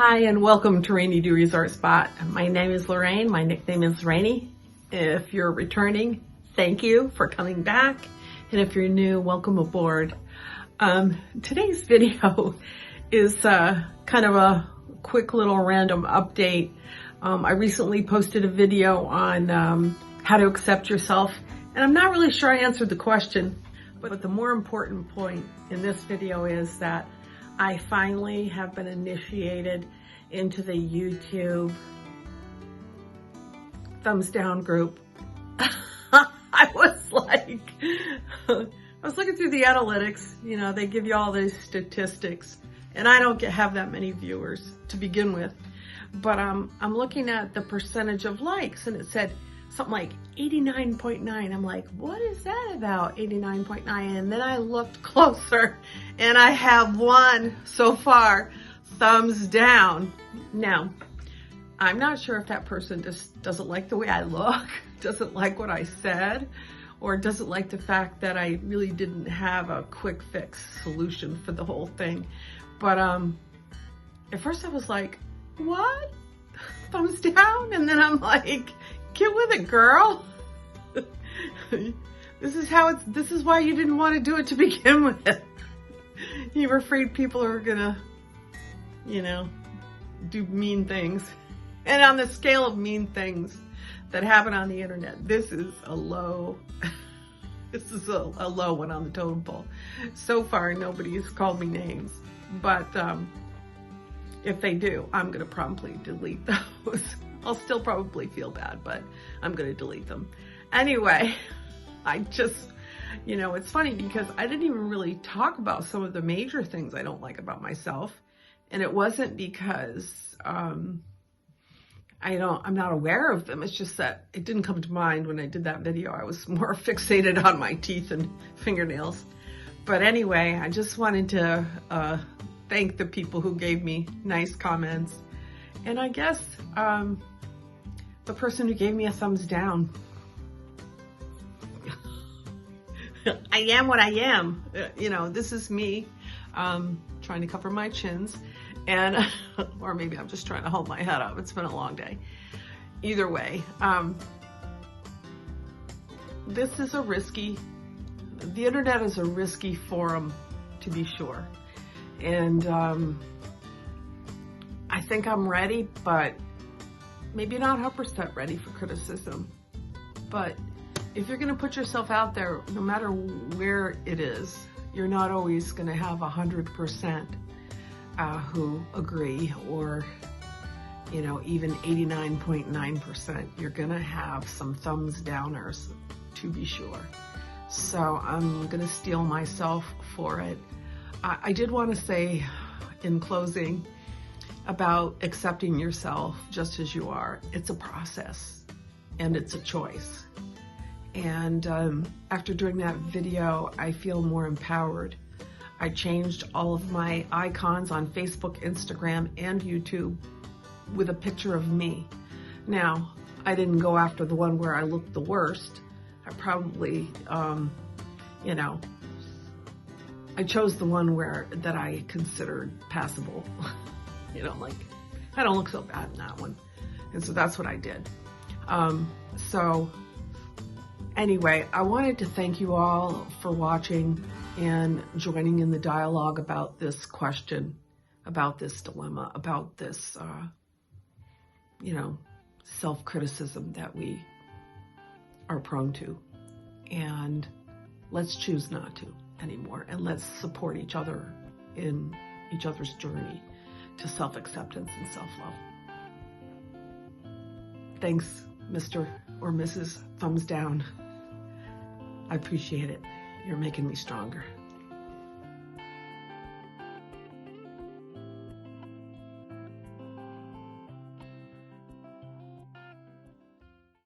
Hi and welcome to Rainey Do Resort Spot. My name is Lorraine. My nickname is Rainey. If you're returning, thank you for coming back. And if you're new, welcome aboard. Today's video is kind of a quick little random update. I recently posted a video on how to accept yourself, and I'm not really sure I answered the question, but the more important point in this video is that I finally have been initiated into the YouTube thumbs down group. I was looking through the analytics, you know, they give you all these statistics, and I don't have that many viewers to begin with, but I'm looking at the percentage of likes, and it said something like 89.9. I'm like, what is that about, 89.9? And then I looked closer and I have one so far, thumbs down. Now, I'm not sure if that person just doesn't like the way I look, doesn't like what I said, or doesn't like the fact that I really didn't have a quick fix solution for the whole thing. But at first I was like, what? Thumbs down? And then I'm like, get with it, girl. This is why you didn't want to do it to begin with. You were afraid people are gonna, you know, do mean things. And on the scale of mean things that happen on the internet, this is a low, this is a low one on the totem pole. So far, nobody's called me names, but if they do, I'm gonna promptly delete those. I'll still probably feel bad, but I'm gonna delete them. Anyway, I just, you know, it's funny because I didn't even really talk about some of the major things I don't like about myself. And it wasn't because I'm not aware of them. It's just that it didn't come to mind when I did that video. I was more fixated on my teeth and fingernails. But anyway, I just wanted to thank the people who gave me nice comments. And I guess the person who gave me a thumbs down. I am what I am. You know, this is me trying to cover my chins, and or maybe I'm just trying to hold my head up. It's been a long day. Either way, this is the internet is a risky forum, to be sure. And I think I'm ready, but maybe not 100% ready for criticism. But if you're gonna put yourself out there, no matter where it is, you're not always gonna have 100% who agree, or, you know, even 89.9%. You're gonna have some thumbs downers, to be sure. So I'm gonna steel myself for it. I did wanna say in closing, about accepting yourself just as you are. It's a process and it's a choice. And after doing that video, I feel more empowered. I changed all of my icons on Facebook, Instagram, and YouTube with a picture of me. Now, I didn't go after the one where I looked the worst. I probably, you know, I chose the one that I considered passable. You know, like, I don't look so bad in that one. And so that's what I did. So anyway, I wanted to thank you all for watching and joining in the dialogue about this question, about this dilemma, about this, you know, self-criticism that we are prone to. And let's choose not to anymore. And let's support each other in each other's journey to self-acceptance and self-love. Thanks, Mr. or Mrs. Thumbs Down. I appreciate it. You're making me stronger.